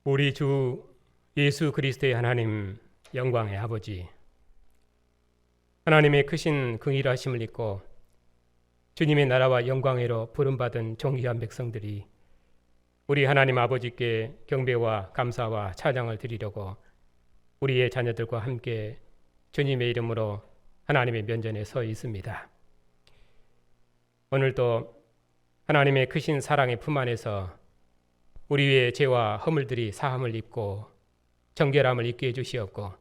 우리 주 예수 그리스도의 하나님 영광의 아버지, 하나님의 크신 긍휼하심을 입고 주님의 나라와 영광으로 부름받은 존귀한 백성들이 우리 하나님 아버지께 경배와 감사와 찬양을 드리려고 우리의 자녀들과 함께 주님의 이름으로 하나님의 면전에 서 있습니다. 오늘도 하나님의 크신 사랑의 품 안에서 우리의 죄와 허물들이 사함을 입고 정결함을 입게 해주시옵고,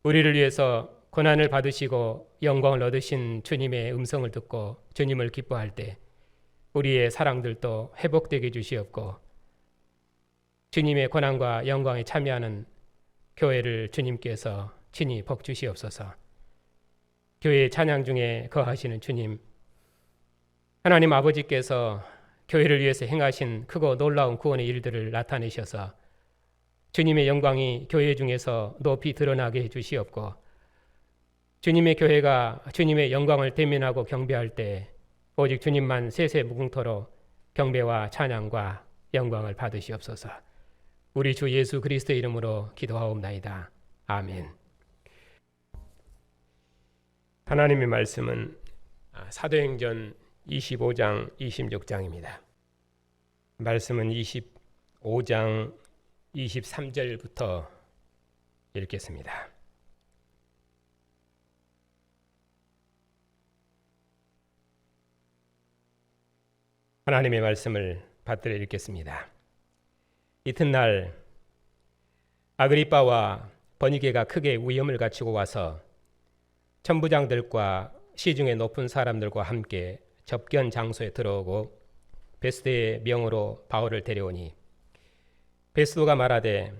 우리를 위해서 고난을 받으시고 영광을 얻으신 주님의 음성을 듣고 주님을 기뻐할 때 우리의 사랑들도 회복되게 해주시옵고, 주님의 고난과 영광에 참여하는 교회를 주님께서 친히 복 주시옵소서. 교회의 찬양 중에 거하시는 주님, 하나님 아버지께서 교회를 위해서 행하신 크고 놀라운 구원의 일들을 나타내셔서 주님의 영광이 교회 중에서 높이 드러나게 해주시옵고, 주님의 교회가 주님의 영광을 대면하고 경배할 때 오직 주님만 세세무궁토록 경배와 찬양과 영광을 받으시옵소서. 우리 주 예수 그리스도의 이름으로 기도하옵나이다. 아멘. 하나님의 말씀은 사도행전 25장 26장입니다. 말씀은 25장 23절부터 읽겠습니다. 하나님의 말씀을 받들어 읽겠습니다. 이튿날 아그리빠와 버니게가 크게 위험을 갖추고 와서 천부장들과 시중의 높은 사람들과 함께 접견 장소에 들어오고 베스도의 명으로 바울을 데려오니, 베스도가 말하되,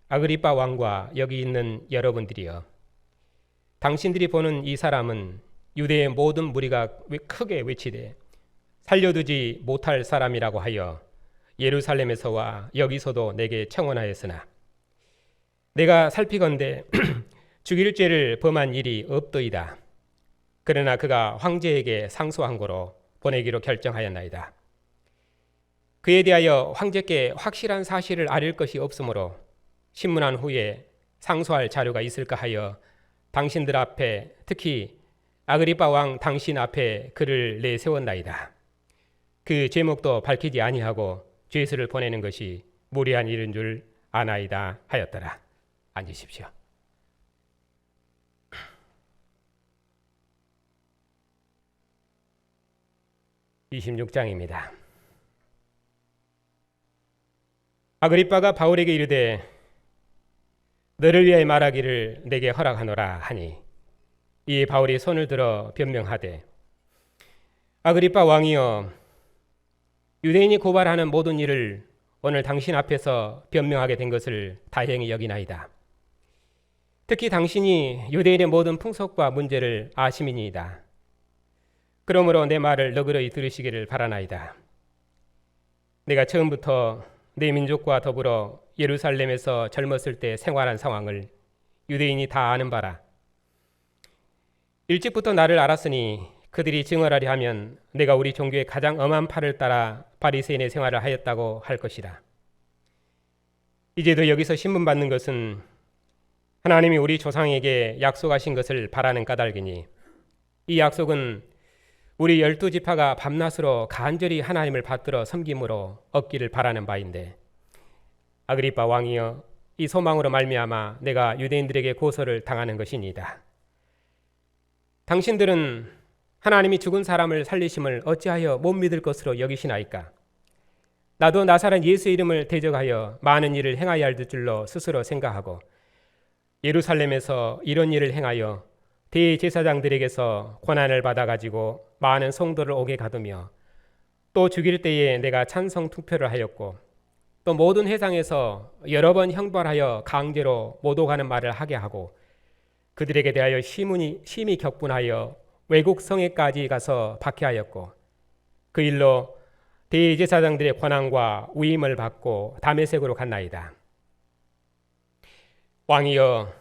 아그리빠 왕과 여기 있는 여러분들이여, 당신들이 보는 이 사람은 유대의 모든 무리가 크게 외치되 살려두지 못할 사람이라고 하여 예루살렘에서와 여기서도 내게 청원하였으나, 내가 살피건대 죽일 죄를 범한 일이 없더이다. 그러나 그가 황제에게 상소한 거로 보내기로 결정하였나이다. 그에 대하여 황제께 확실한 사실을 알릴 것이 없으므로 신문한 후에 상소할 자료가 있을까 하여 당신들 앞에, 특히 아그리빠 왕 당신 앞에 글을 내세웠나이다. 그 제목도 밝히지 아니하고 죄수를 보내는 것이 무리한 일인 줄 아나이다 하였더라. 앉으십시오. 26장입니다. 아그리빠가 바울에게 이르되, 너를 위하여 말하기를 내게 허락하노라 하니, 이에 바울이 손을 들어 변명하되, 아그리빠 왕이여, 유대인이 고발하는 모든 일을 오늘 당신 앞에서 변명하게 된 것을 다행히 여기나이다. 특히 당신이 유대인의 모든 풍속과 문제를 아심이니이다. 그러므로 내 말을 너그러이 들으시기를 바라나이다. 내가 처음부터 내 민족과 더불어 예루살렘에서 젊었을 때 생활한 상황을 유대인이 다 아는 바라. 일찍부터 나를 알았으니 그들이 증언하려 하면 내가 우리 종교의 가장 엄한 팔을 따라 바리새인의 생활을 하였다고 할 것이다. 이제도 여기서 신문받는 것은 하나님이 우리 조상에게 약속하신 것을 바라는 까닭이니, 이 약속은 우리 12지파가 밤낮으로 간절히 하나님을 받들어 섬김으로 얻기를 바라는 바인데, 아그리빠 왕이여, 이 소망으로 말미암아 내가 유대인들에게 고소를 당하는 것이니이다. 당신들은 하나님이 죽은 사람을 살리심을 어찌하여 못 믿을 것으로 여기시나이까? 나도 나사렛 예수의 이름을 대적하여 많은 일을 행하여야 할 줄로 스스로 생각하고, 예루살렘에서 이런 일을 행하여 대제사장들에게서 고난을 받아가지고 많은 성도를 오게 가두며, 또 죽일 때에 내가 찬성 투표를 하였고, 또 모든 회상에서 여러 번 형벌하여 강제로 못 오가는 말을 하게 하고, 그들에게 대하여 심히 격분하여 외국 성에까지 가서 박해하였고, 그 일로 대제사장들의 권한과 위임을 받고 다메섹으로 갔나이다. 왕이여,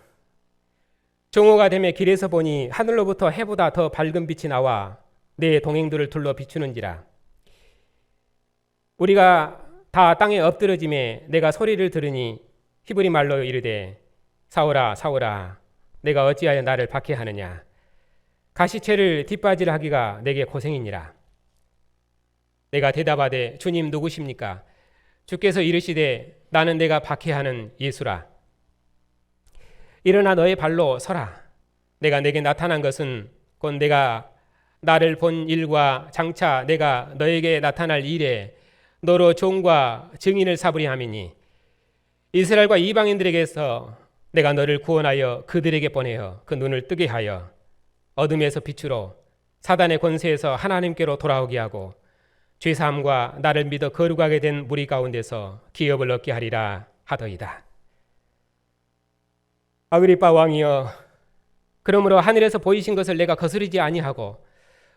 정오가 되매 길에서 보니 하늘로부터 해보다 더 밝은 빛이 나와 내 동행들을 둘러 비추는지라. 우리가 다 땅에 엎드러짐에 내가 소리를 들으니 히브리 말로 이르되 사울아 사울아 내가 어찌하여 나를 박해하느냐 가시채를 뒷바지를 하기가 내게 고생이니라. 내가 대답하되 주님 누구십니까? 주께서 이르시되 나는 내가 박해하는 예수라. 일어나 너의 발로 서라. 내가 내게 나타난 것은 곧 내가 나를 본 일과 장차 내가 너에게 나타날 일에 너로 종과 증인을 삼으리 함이니 이스라엘과 이방인들에게서 내가 너를 구원하여 그들에게 보내어 그 눈을 뜨게 하여 어둠에서 빛으로 사단의 권세에서 하나님께로 돌아오게 하고 죄사함과 나를 믿어 거룩하게 된 무리 가운데서 기업을 얻게 하리라 하더이다. 아그리빠 왕이여, 그러므로 하늘에서 보이신 것을 내가 거스르지 아니하고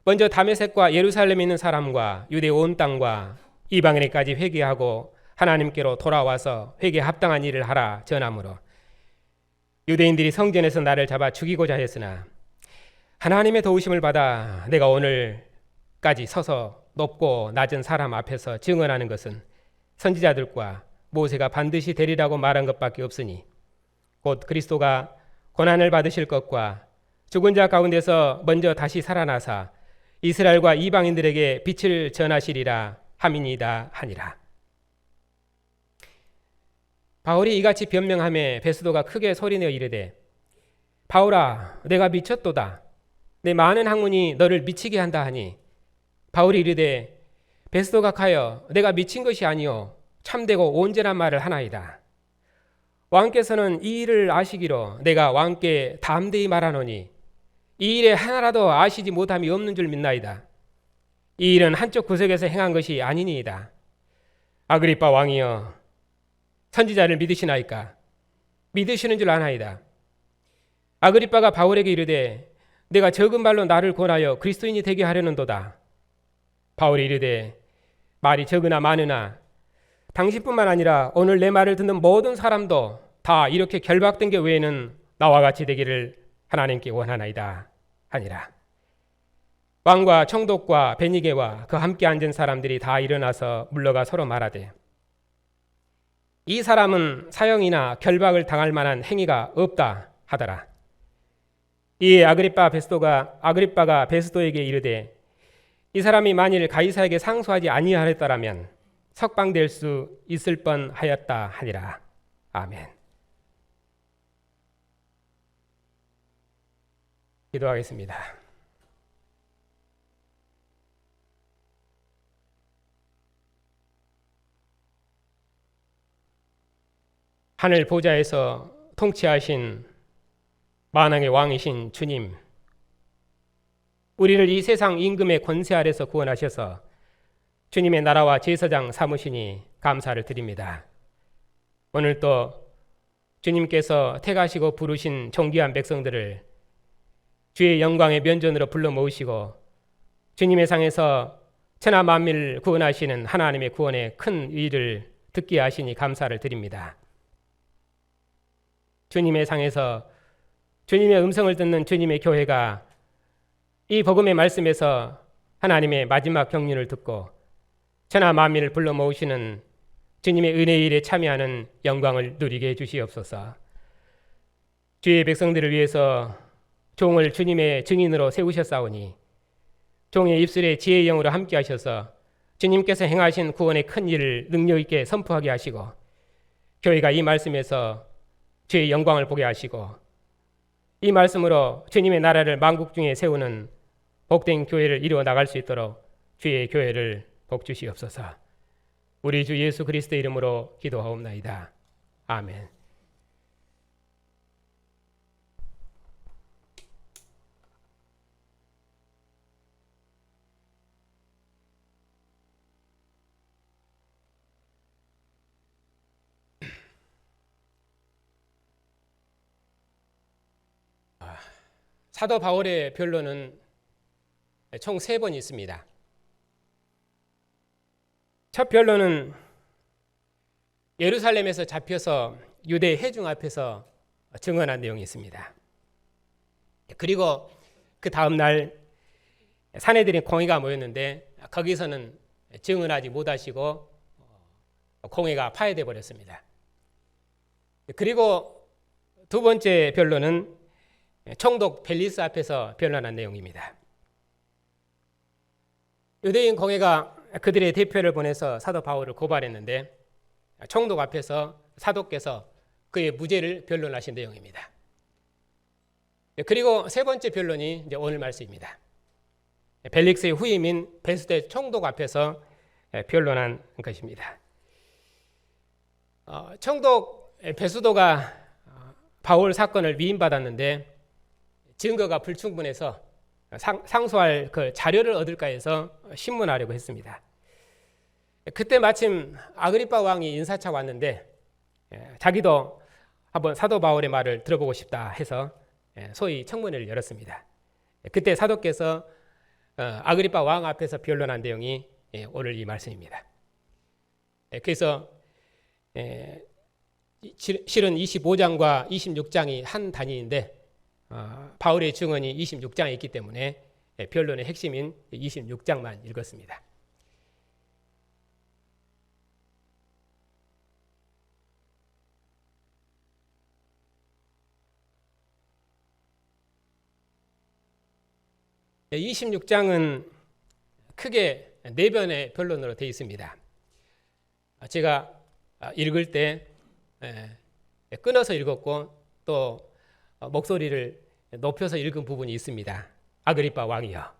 먼저 다메섹과 예루살렘에 있는 사람과 유대 온 땅과 이방인에까지 회개하고 하나님께로 돌아와서 회개에 합당한 일을 하라 전하므로 유대인들이 성전에서 나를 잡아 죽이고자 했으나 하나님의 도우심을 받아 내가 오늘까지 서서 높고 낮은 사람 앞에서 증언하는 것은 선지자들과 모세가 반드시 되리라고 말한 것밖에 없으니 곧 그리스도가 고난을 받으실 것과 죽은 자 가운데서 먼저 다시 살아나사 이스라엘과 이방인들에게 빛을 전하시리라 함이니이다 하니라. 바울이 이같이 변명하며 베스도가 크게 소리내어 이르되 바울아 내가 미쳤도다. 내 많은 학문이 너를 미치게 한다 하니 바울이 이르되 베스도가 가여 내가 미친 것이 아니요 참되고 온전한 말을 하나이다. 왕께서는 이 일을 아시기로 내가 왕께 담대히 말하노니 이 일에 하나라도 아시지 못함이 없는 줄 믿나이다. 이 일은 한쪽 구석에서 행한 것이 아니니이다. 아그리빠 왕이여, 선지자를 믿으시나이까? 믿으시는 줄 아나이다. 아그리빠가 바울에게 이르되 내가 적은 말로 나를 권하여 그리스도인이 되게 하려는도다. 바울이 이르되 말이 적으나 많으나 당신뿐만 아니라 오늘 내 말을 듣는 모든 사람도 다 이렇게 결박된 게 외에는 나와 같이 되기를 하나님께 원하나이다 하니라. 왕과 총독과 베니게와 그 함께 앉은 사람들이 다 일어나서 물러가 서로 말하되 이 사람은 사형이나 결박을 당할 만한 행위가 없다 하더라. 이에 아그리빠가 베스도에게 이르되 이 사람이 만일 가이사에게 상소하지 아니하였더라면 석방될 수 있을 뻔하였다 하니라. 아멘. 기도하겠습니다. 하늘 보좌에서 통치하신 만왕의 왕이신 주님, 우리를 이 세상 임금의 권세 아래서 구원하셔서 주님의 나라와 제사장 삼으시니 감사를 드립니다. 오늘 또 주님께서 택하시고 부르신 존귀한 백성들을 주의 영광의 면전으로 불러 모으시고 주님의 상에서 천하 만민을 구원하시는 하나님의 구원의 큰 의를 듣게 하시니 감사를 드립니다. 주님의 상에서 주님의 음성을 듣는 주님의 교회가 이 복음의 말씀에서 하나님의 마지막 경륜을 듣고 천하 만민을 불러 모으시는 주님의 은혜의 일에 참여하는 영광을 누리게 해주시옵소서. 주의 백성들을 위해서 종을 주님의 증인으로 세우셨사오니 종의 입술에 지혜의 영으로 함께 하셔서 주님께서 행하신 구원의 큰 일을 능력 있게 선포하게 하시고 교회가 이 말씀에서 주의 영광을 보게 하시고 이 말씀으로 주님의 나라를 만국 중에 세우는 복된 교회를 이루어 나갈 수 있도록 주의 교회를 복 주시옵소서. 우리 주 예수 그리스도의 이름으로 기도하옵나이다. 아멘. 사도 바울의 변론은 총 3번 있습니다. 첫 변론은 예루살렘에서 잡혀서 유대 회중 앞에서 증언한 내용이 있습니다. 그리고 그 다음 날 사내들인 공회가 모였는데 거기서는 증언하지 못하시고 공회가 파해돼 버렸습니다. 그리고 두 번째 변론은 총독 벨리스 앞에서 변론한 내용입니다. 유대인 공회가 그들의 대표를 보내서 사도 바울을 고발했는데 총독 앞에서 사도께서 그의 무죄를 변론하신 내용입니다. 그리고 세 번째 변론이 이제 오늘 말씀입니다. 벨릭스의 후임인 베스데 총독 앞에서 변론한 것입니다. 총독 베스도가 바울 사건을 위임받았는데 증거가 불충분해서 상소할 그 자료를 얻을까 해서 신문하려고 했습니다. 그때 마침 아그리빠 왕이 인사차 왔는데 자기도 한번 사도 바울의 말을 들어보고 싶다 해서 소위 청문회를 열었습니다. 그때 사도께서 아그리빠 왕 앞에서 변론한 내용이 오늘 이 말씀입니다. 그래서 실은 25장과 26장이 한 단위인데 바울의 증언이 26장에 있기 때문에 변론의 핵심인 26장만 읽었습니다. 네, 26장은 크게 네 변의 변론으로 되어 있습니다. 제가 읽을 때 끊어서 읽었고 또 목소리를 높여서 읽은 부분이 있습니다. 아그리빠 왕이여.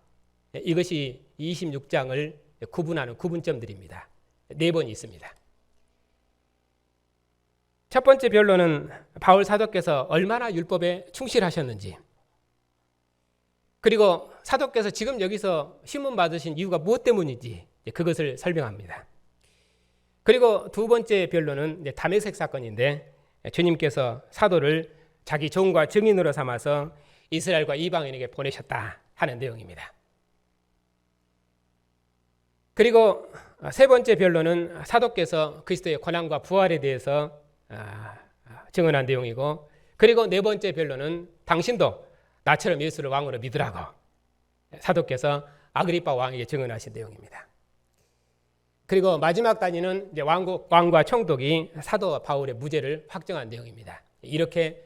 이것이 26장을 구분하는 구분점들입니다. 네 번이 있습니다. 첫 번째 변론은 바울 사도께서 얼마나 율법에 충실하셨는지, 그리고 사도께서 지금 여기서 신문 받으신 이유가 무엇 때문인지 그것을 설명합니다. 그리고 두 번째 변론은 다메섹 사건인데 주님께서 사도를 자기 종과 증인으로 삼아서 이스라엘과 이방인에게 보내셨다 하는 내용입니다. 그리고 세 번째 변론은 사도께서 그리스도의 고난과 부활에 대해서 증언한 내용이고, 그리고 네 번째 변론은 당신도 나처럼 예수를 왕으로 믿으라고 사도께서 아그리빠 왕에게 증언하신 내용입니다. 그리고 마지막 단위는 이제 왕과 총독이 사도 바울의 무죄를 확정한 내용입니다. 이렇게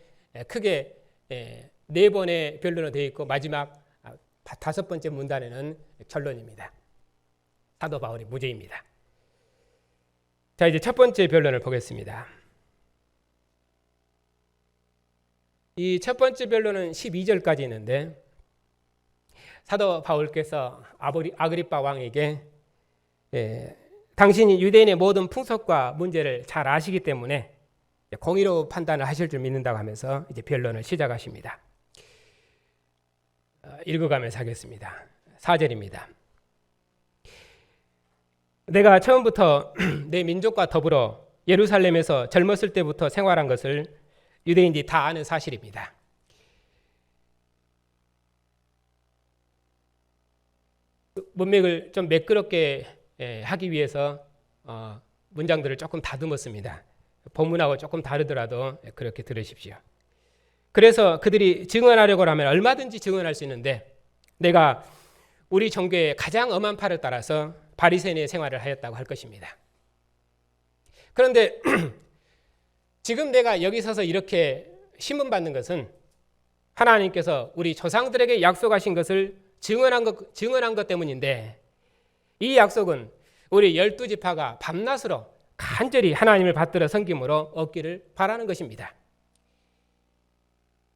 크게 네 번의 변론으로 되어 있고 마지막 다섯 번째 문단에는 결론입니다. 사도 바울의 무죄입니다. 자, 이제 첫 번째 변론을 보겠습니다. 이 첫 번째 변론은 12절까지 있는데 사도 바울께서 아그리빠 왕에게 당신이 유대인의 모든 풍속과 문제를 잘 아시기 때문에 공의로운 판단을 하실 줄 믿는다고 하면서 이제 변론을 시작하십니다. 읽어가면서 하겠습니다. 4절입니다. 내가 처음부터 내 민족과 더불어 예루살렘에서 젊었을 때부터 생활한 것을 유대인들이 다 아는 사실입니다. 문맥을 좀 매끄럽게 하기 위해서 문장들을 조금 다듬었습니다. 본문하고 조금 다르더라도 그렇게 들으십시오. 그래서 그들이 증언하려고 하면 얼마든지 증언할 수 있는데 내가 우리 종교의 가장 엄한 팔을 따라서 바리새인의 생활을 하였다고 할 것입니다. 그런데 지금 내가 여기 서서 이렇게 신문받는 것은 하나님께서 우리 조상들에게 약속하신 것을 증언한 것 때문인데, 이 약속은 우리 12지파가 밤낮으로 간절히 하나님을 받들어 섬김으로 얻기를 바라는 것입니다.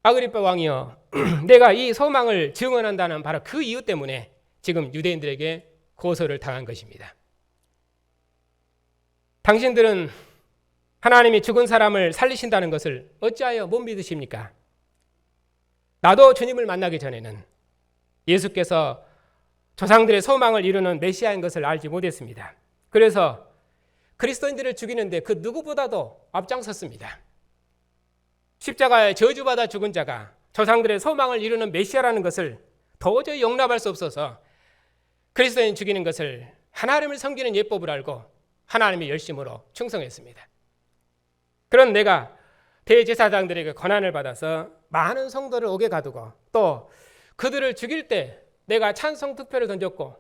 아그리빠 왕이여, 내가 이 소망을 증언한다는 바로 그 이유 때문에 지금 유대인들에게 고소를 당한 것입니다. 당신들은 하나님이 죽은 사람을 살리신다는 것을 어찌하여 못 믿으십니까? 나도 주님을 만나기 전에는 예수께서 조상들의 소망을 이루는 메시아인 것을 알지 못했습니다. 그래서 그리스도인들을 죽이는데 그 누구보다도 앞장섰습니다. 십자가에 저주받아 죽은 자가 조상들의 소망을 이루는 메시아라는 것을 도저히 용납할 수 없어서 그리스도인 죽이는 것을 하나님을 섬기는 예법을 알고 하나님의 열심으로 충성했습니다. 그런 내가 대제사장들에게 권한을 받아서 많은 성도를 옥에 가두고 또 그들을 죽일 때 내가 찬송 투표를 던졌고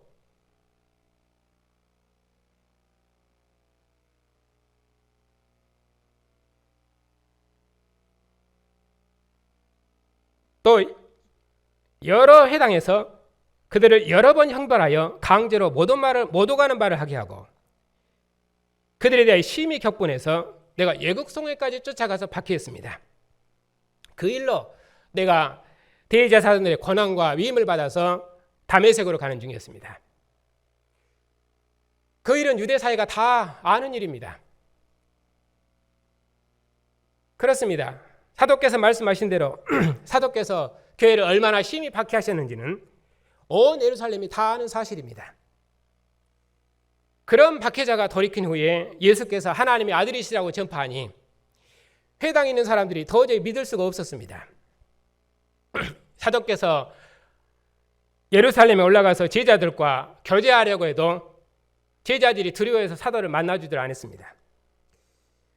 또 여러 회당에서 그들을 여러 번 형벌하여 강제로 못 오가는 말을 하게 하고 그들에 대해 심히 격분해서 내가 예국성회까지 쫓아가서 박해했습니다. 그 일로 내가 대제사장들의 권한과 위임을 받아서 다메섹으로 가는 중이었습니다. 그 일은 유대 사회가 다 아는 일입니다. 그렇습니다. 사도께서 말씀하신 대로 사도께서 교회를 얼마나 심히 박해하셨는지는 온 예루살렘이 다 아는 사실입니다. 그런 박해자가 돌이킨 후에 예수께서 하나님의 아들이시라고 전파하니 회당에 있는 사람들이 도저히 믿을 수가 없었습니다. 사도께서 예루살렘에 올라가서 제자들과 교제하려고 해도 제자들이 두려워해서 사도를 만나주질 않았습니다.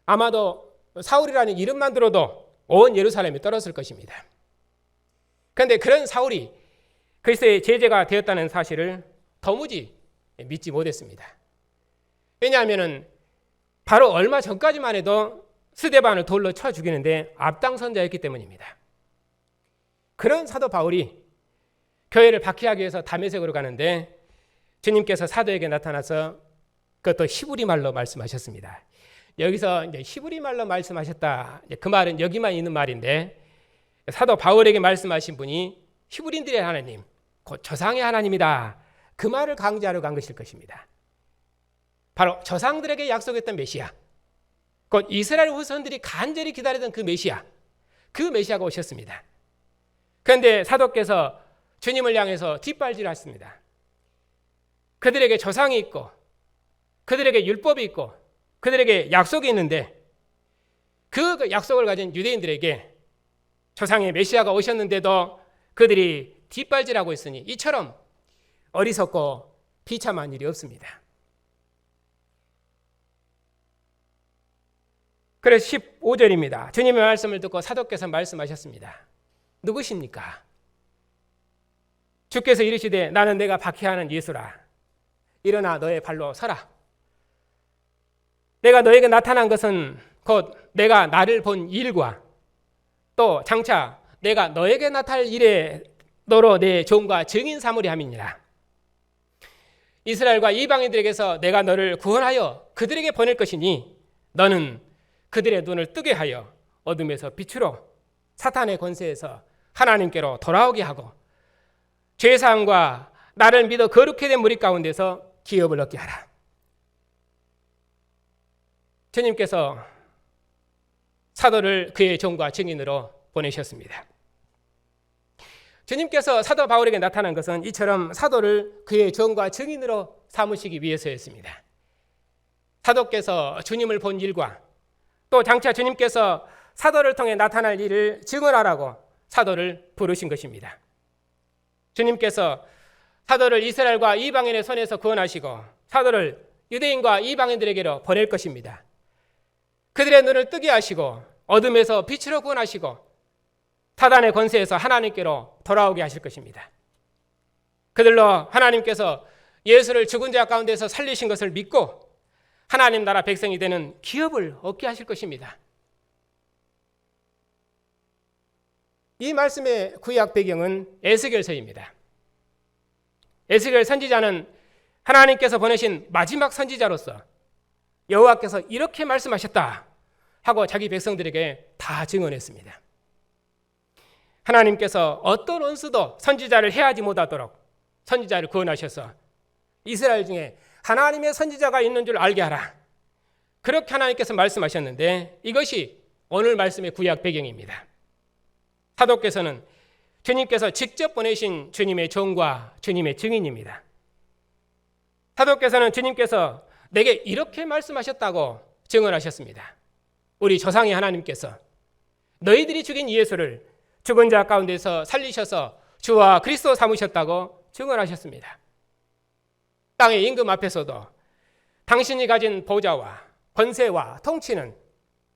아마도 사울이라는 이름만 들어도 온 예루살렘이 떨었을 것입니다. 그런데 그런 사울이 그리스도의 제자가 되었다는 사실을 도무지 믿지 못했습니다. 왜냐하면 바로 얼마 전까지만 해도 스데반을 돌로 쳐 죽이는데 앞장선자였기 때문입니다. 그런 사도 바울이 교회를 박해하기 위해서 다메섹으로 가는데 주님께서 사도에게 나타나서 그것도 히브리 말로 말씀하셨습니다. 여기서 이제 히브리 말로 말씀하셨다. 그 말은 여기만 있는 말인데 사도 바울에게 말씀하신 분이 히브리인들의 하나님, 곧 조상의 하나님이다. 그 말을 강조하러 간 것일 것입니다. 바로 조상들에게 약속했던 메시아, 곧 이스라엘 후손들이 간절히 기다리던 그 메시아가 오셨습니다. 그런데 사도께서 주님을 향해서 뒷발질했습니다. 그들에게 조상이 있고 그들에게 율법이 있고 그들에게 약속이 있는데 그 약속을 가진 유대인들에게 조상의 메시아가 오셨는데도 그들이 뒷발질하고 있으니 이처럼 어리석고 비참한 일이 없습니다. 그래서 15절입니다. 주님의 말씀을 듣고 사도께서 말씀하셨습니다. 누구십니까? 주께서 이르시되 나는 내가 박해하는 예수라. 일어나 너의 발로 서라. 내가 너에게 나타난 것은 곧 내가 나를 본 일과 또 장차 내가 너에게 나타날 일에 너로 내 종과 증인 삼으리 함이니라. 이스라엘과 이방인들에게서 내가 너를 구원하여 그들에게 보낼 것이니 너는 그들의 눈을 뜨게 하여 어둠에서 빛으로 사탄의 권세에서 하나님께로 돌아오게 하고 죄사함과 나를 믿어 거룩히 된 무리 가운데서 기업을 얻게 하라. 주님께서 사도를 그의 종과 증인으로 보내셨습니다. 주님께서 사도 바울에게 나타난 것은 이처럼 사도를 그의 종과 증인으로 삼으시기 위해서였습니다. 사도께서 주님을 본 일과 또 장차 주님께서 사도를 통해 나타날 일을 증언하라고 사도를 부르신 것입니다. 주님께서 사도를 이스라엘과 이방인의 손에서 구원하시고 사도를 유대인과 이방인들에게로 보낼 것입니다. 그들의 눈을 뜨게 하시고 어둠에서 빛으로 구원하시고 사단의 권세에서 하나님께로 돌아오게 하실 것입니다. 그들로 하나님께서 예수를 죽은 자 가운데서 살리신 것을 믿고 하나님 나라 백성이 되는 기업을 얻게 하실 것입니다. 이 말씀의 구약 배경은 에스겔서입니다. 에스겔 선지자는 하나님께서 보내신 마지막 선지자로서 여호와께서 이렇게 말씀하셨다 하고 자기 백성들에게 다 증언했습니다. 하나님께서 어떤 원수도 선지자를 해하지 못하도록 선지자를 구원하셔서 이스라엘 중에 하나님의 선지자가 있는 줄 알게 하라. 그렇게 하나님께서 말씀하셨는데 이것이 오늘 말씀의 구약 배경입니다. 사도께서는 주님께서 직접 보내신 주님의 종과 주님의 증인입니다. 사도께서는 주님께서 내게 이렇게 말씀하셨다고 증언하셨습니다. 우리 조상의 하나님께서 너희들이 죽인 예수를 죽은 자 가운데서 살리셔서 주와 그리스도 삼으셨다고 증언하셨습니다. 땅의 임금 앞에서도 당신이 가진 보좌와 권세와 통치는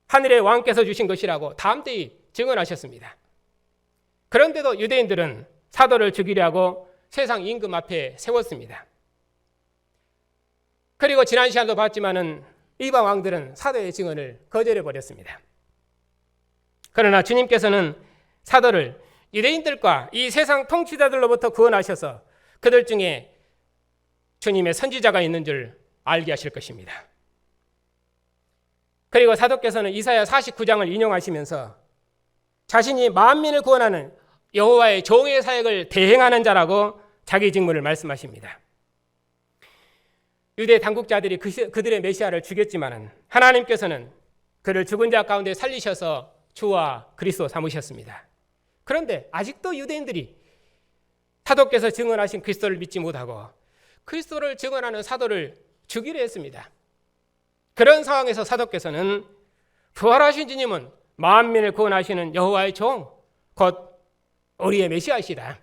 하늘의 왕께서 주신 것이라고 담대히 증언하셨습니다. 그런데도 유대인들은 사도를 죽이려고 세상 임금 앞에 세웠습니다. 그리고 지난 시간도 봤지만은 이방 왕들은 사도의 증언을 거절해 버렸습니다. 그러나 주님께서는 사도를 유대인들과 이 세상 통치자들로부터 구원하셔서 그들 중에 주님의 선지자가 있는 줄 알게 하실 것입니다. 그리고 사도께서는 이사야 49장을 인용하시면서 자신이 만민을 구원하는 여호와의 종의 사역을 대행하는 자라고 자기 직무를 말씀하십니다. 유대 당국자들이 그들의 메시아를 죽였지만 하나님께서는 그를 죽은 자 가운데 살리셔서 주와 그리스도 삼으셨습니다. 그런데 아직도 유대인들이 사도께서 증언하신 그리스도를 믿지 못하고 그리스도를 증언하는 사도를 죽이려 했습니다. 그런 상황에서 사도께서는 부활하신 주님은 만민을 구원하시는 여호와의 종, 곧 우리의 메시아이시다.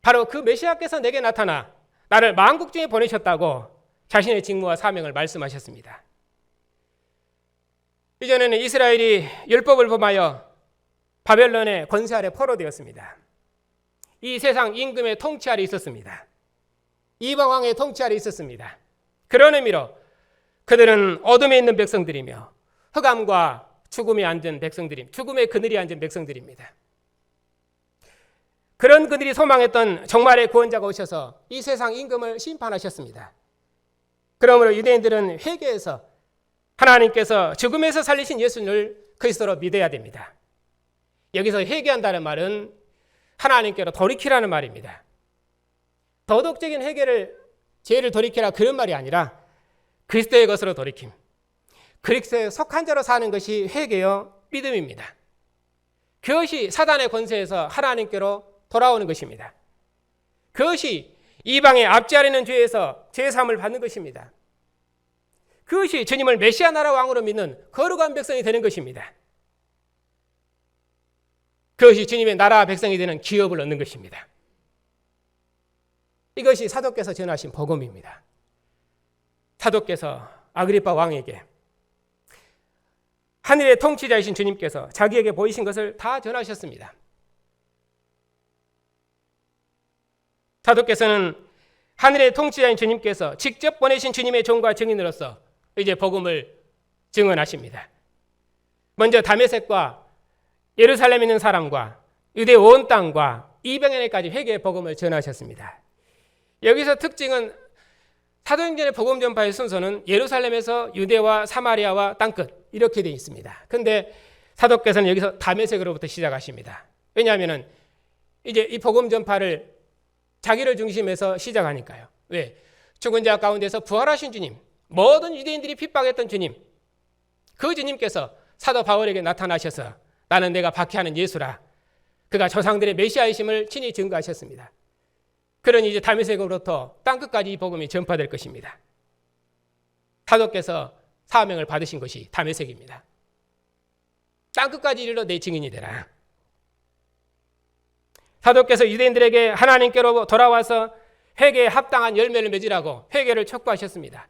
바로 그 메시아께서 내게 나타나 나를 만국 중에 보내셨다고 자신의 직무와 사명을 말씀하셨습니다. 이전에는 이스라엘이 율법을 범하여 바벨론의 권세 아래 포로되었습니다. 이 세상 임금의 통치 아래 있었습니다. 이방 왕의 통치 아래 있었습니다. 그런 의미로 그들은 어둠에 있는 백성들이며 흑암과 죽음에 앉은 백성들임, 죽음의 그늘이 앉은 백성들입니다. 그런 그들이 소망했던 정말의 구원자가 오셔서 이 세상 임금을 심판하셨습니다. 그러므로 유대인들은 회개해서 하나님께서 죽음에서 살리신 예수를 그리스도로 믿어야 됩니다. 여기서 회개한다는 말은 하나님께로 돌이키라는 말입니다. 도덕적인 회개를, 죄를 돌이키라 그런 말이 아니라 그리스도의 것으로 돌이킴, 그리스도에 속한 자로 사는 것이 회개요 믿음입니다. 그것이 사단의 권세에서 하나님께로 돌아오는 것입니다. 그것이 이방의 압제하려는 죄에서 죄사함을 받는 것입니다. 그것이 주님을 메시아 나라 왕으로 믿는 거룩한 백성이 되는 것입니다. 그것이 주님의 나라 백성이 되는 기업을 얻는 것입니다. 이것이 사도께서 전하신 복음입니다. 사도께서 아그리파 왕에게 하늘의 통치자이신 주님께서 자기에게 보이신 것을 다 전하셨습니다. 사도께서는 하늘의 통치자인 주님께서 직접 보내신 주님의 종과 증인으로서 이제 복음을 증언하십니다. 먼저 다메섹과 예루살렘에 있는 사람과 유대 온 땅과 이방인에까지 회개의 복음을 전하셨습니다. 여기서 특징은 사도행전의 복음 전파의 순서는 예루살렘에서 유대와 사마리아와 땅끝 이렇게 되어 있습니다. 그런데 사도께서는 여기서 다메섹으로부터 시작하십니다. 왜냐하면 이제 이 복음 전파를 자기를 중심해서 시작하니까요. 왜? 죽은 자 가운데서 부활하신 주님, 모든 유대인들이 핍박했던 주님, 그 주님께서 사도 바울에게 나타나셔서 나는 내가 박해하는 예수라, 그가 조상들의 메시아이심을 친히 증거하셨습니다. 그러니 이제 다메섹으로부터 땅끝까지 이 복음이 전파될 것입니다. 사도께서 사명을 받으신 것이 다메섹입니다. 땅끝까지 이르러 내 증인이 되라. 사도께서 유대인들에게 하나님께로 돌아와서 회개에 합당한 열매를 맺으라고 회개를 촉구하셨습니다.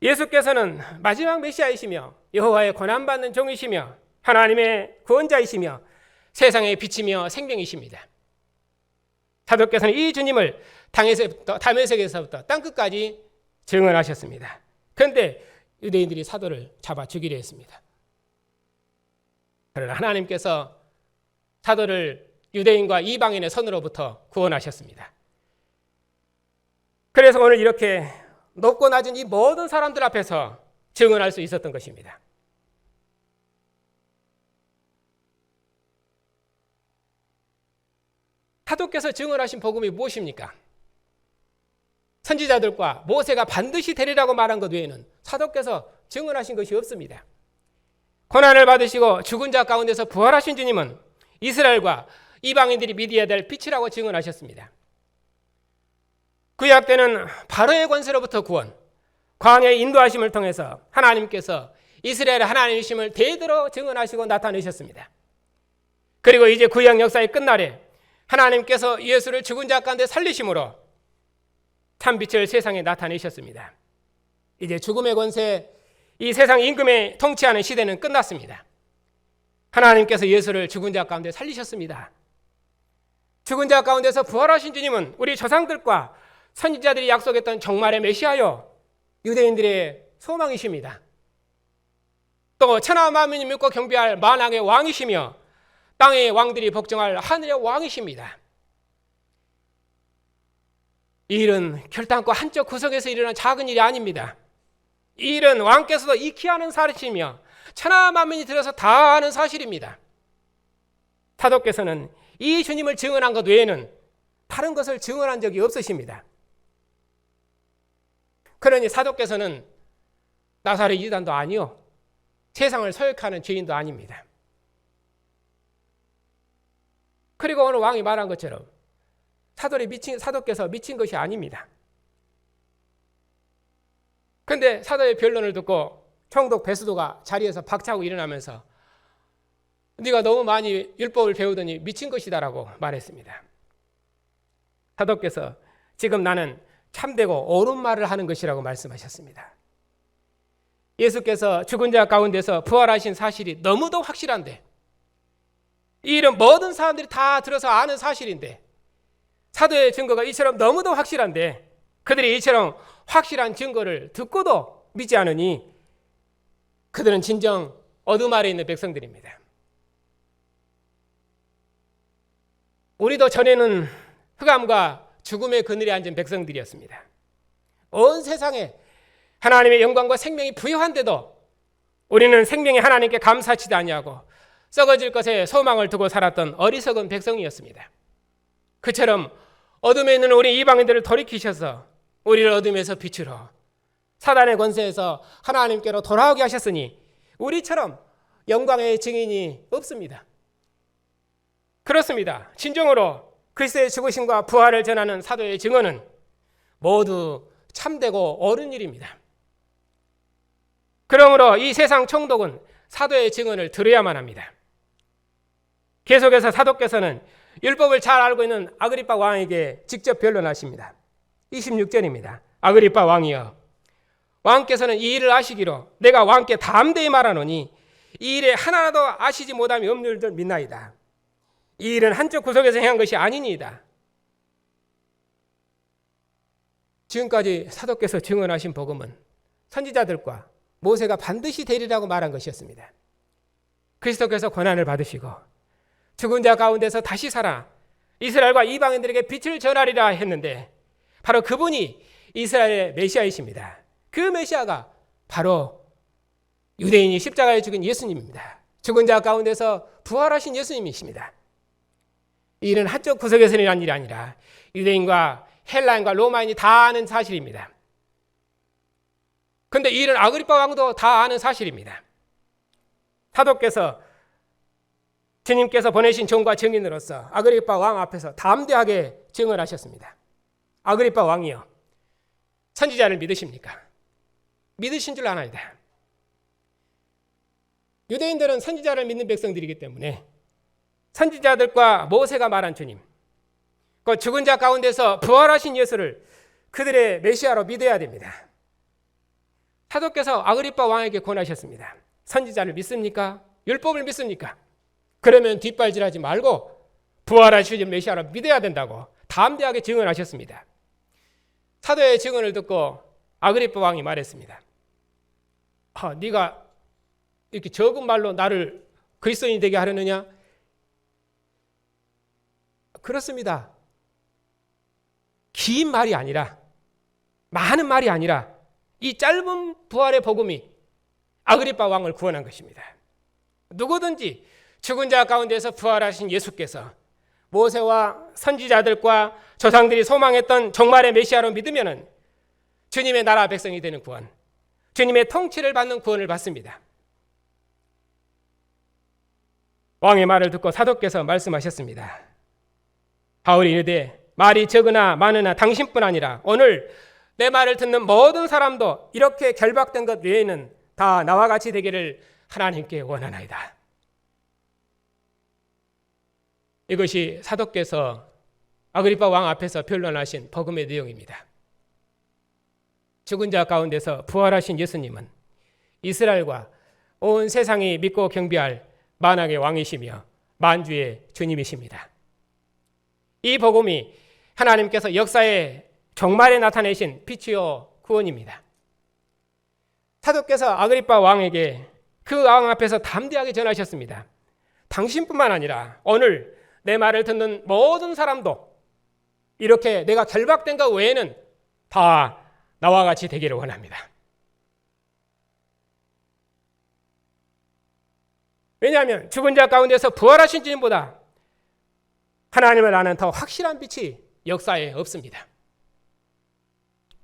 예수께서는 마지막 메시아이시며 여호와의 고난받는 종이시며 하나님의 구원자이시며 세상의 빛이며 생명이십니다. 사도께서는 이 주님을 다메섹에서부터 땅끝까지 증언하셨습니다. 그런데 유대인들이 사도를 잡아 죽이려 했습니다. 그러나 하나님께서 사도를 유대인과 이방인의 손으로부터 구원하셨습니다. 그래서 오늘 이렇게 높고 낮은 이 모든 사람들 앞에서 증언할 수 있었던 것입니다. 사도께서 증언하신 복음이 무엇입니까? 선지자들과 모세가 반드시 되리라고 말한 것 외에는 사도께서 증언하신 것이 없습니다. 고난을 받으시고 죽은 자 가운데서 부활하신 주님은 이스라엘과 이방인들이 믿어야 될 빛이라고 증언하셨습니다. 구약 때는 바로의 권세로부터 구원, 광야의 인도하심을 통해서 하나님께서 이스라엘의 하나님이심을 대대로 증언하시고 나타내셨습니다. 그리고 이제 구약 역사의 끝날에 하나님께서 예수를 죽은 자 가운데 살리심으로 참빛을 세상에 나타내셨습니다. 이제 죽음의 권세, 이 세상 임금의 통치하는 시대는 끝났습니다. 하나님께서 예수를 죽은 자 가운데 살리셨습니다. 죽은 자 가운데서 부활하신 주님은 우리 조상들과 선지자들이 약속했던 정말의 메시아요, 유대인들의 소망이십니다. 또 천하 만민이 믿고 경배할 만왕의 왕이시며 땅의 왕들이 복종할 하늘의 왕이십니다. 이 일은 결단코 한쪽 구석에서 일어난 작은 일이 아닙니다. 이 일은 왕께서도 익히 아는 사실이며 천하 만민이 들어서 다 아는 사실입니다. 사도께서는 이 주님을 증언한 것 외에는 다른 것을 증언한 적이 없으십니다. 그러니 사도께서는 나사렛 유단도 아니요 세상을 소욕하는 죄인도 아닙니다. 그리고 오늘 왕이 말한 것처럼 사도께서 미친 것이 아닙니다. 그런데 사도의 변론을 듣고 총독 베스도가 자리에서 박차고 일어나면서 네가 너무 많이 율법을 배우더니 미친 것이다라고 말했습니다. 사도께서 지금 나는 참되고 옳은 말을 하는 것이라고 말씀하셨습니다. 예수께서 죽은 자 가운데서 부활하신 사실이 너무도 확실한데, 이 일은 모든 사람들이 다 들어서 아는 사실인데, 사도의 증거가 이처럼 너무도 확실한데 그들이 이처럼 확실한 증거를 듣고도 믿지 않으니 그들은 진정 어둠 아래 있는 백성들입니다. 우리도 전에는 흑암과 죽음의 그늘에 앉은 백성들이었습니다. 온 세상에 하나님의 영광과 생명이 부여한데도 우리는 생명의 하나님께 감사치도 아니하고 썩어질 것에 소망을 두고 살았던 어리석은 백성이었습니다. 그처럼 어둠에 있는 우리 이방인들을 돌이키셔서 우리를 어둠에서 빛으로 사단의 권세에서 하나님께로 돌아오게 하셨으니 우리처럼 영광의 증인이 없습니다. 그렇습니다. 진정으로 그리스도의 죽으심과 부활을 전하는 사도의 증언은 모두 참되고 옳은 일입니다. 그러므로 이 세상 총독은 사도의 증언을 들어야만 합니다. 계속해서 사도께서는 율법을 잘 알고 있는 아그리빠 왕에게 직접 변론하십니다. 26절입니다. 아그리빠 왕이여, 왕께서는 이 일을 아시기로 내가 왕께 담대히 말하노니 이 일에 하나라도 아시지 못함이 없는 줄 믿나이다. 이 일은 한쪽 구석에서 행한 것이 아니니이다. 지금까지 사도께서 증언하신 복음은 선지자들과 모세가 반드시 되리라고 말한 것이었습니다. 그리스도께서 고난을 받으시고 죽은 자 가운데서 다시 살아 이스라엘과 이방인들에게 빛을 전하리라 했는데 바로 그분이 이스라엘의 메시아이십니다. 그 메시아가 바로 유대인이 십자가에 죽은 예수님입니다. 죽은 자 가운데서 부활하신 예수님이십니다. 이 일은 한쪽 구석에서 일어난 일이 아니라 유대인과 헬라인과 로마인이 다 아는 사실입니다. 그런데 이 일은 아그리빠 왕도 다 아는 사실입니다. 사도께서 주님께서 보내신 종과 증인으로서 아그리빠 왕 앞에서 담대하게 증언하셨습니다. 아그리빠 왕이여, 선지자를 믿으십니까? 믿으신 줄 아나이다. 유대인들은 선지자를 믿는 백성들이기 때문에 선지자들과 모세가 말한 주님, 그 죽은 자 가운데서 부활하신 예수를 그들의 메시아로 믿어야 됩니다. 사도께서 아그리빠 왕에게 권하셨습니다. 선지자를 믿습니까? 율법을 믿습니까? 그러면 뒷발질하지 말고 부활하신 메시아로 믿어야 된다고 담대하게 증언하셨습니다. 사도의 증언을 듣고 아그리빠 왕이 말했습니다. 네가 이렇게 적은 말로 나를 그리스도인이 되게 하려느냐? 그렇습니다. 긴 말이 아니라, 많은 말이 아니라 이 짧은 부활의 복음이 아그리빠 왕을 구원한 것입니다. 누구든지 죽은 자 가운데서 부활하신 예수께서 모세와 선지자들과 조상들이 소망했던 종말의 메시아로 믿으면 주님의 나라 백성이 되는 구원, 주님의 통치를 받는 구원을 받습니다. 왕의 말을 듣고 사도께서 말씀하셨습니다. 바울이 이르되 말이 적으나 많으나 당신뿐 아니라 오늘 내 말을 듣는 모든 사람도 이렇게 결박된 것 외에는 다 나와 같이 되기를 하나님께 원하나이다. 이것이 사도께서 아그리빠 왕 앞에서 변론하신 복음의 내용입니다. 죽은 자 가운데서 부활하신 예수님은 이스라엘과 온 세상이 믿고 경배할 만왕의 왕이시며 만주의 주님이십니다. 이 복음이 하나님께서 역사의 종말에 나타내신 빛이요 구원입니다. 사도께서 아그리빠 왕에게 그 왕 앞에서 담대하게 전하셨습니다. 당신뿐만 아니라 오늘 내 말을 듣는 모든 사람도 이렇게 내가 결박된 것 외에는 다 나와 같이 되기를 원합니다. 왜냐하면 죽은 자 가운데서 부활하신 주님보다 하나님을 아는 더 확실한 빛이 역사에 없습니다.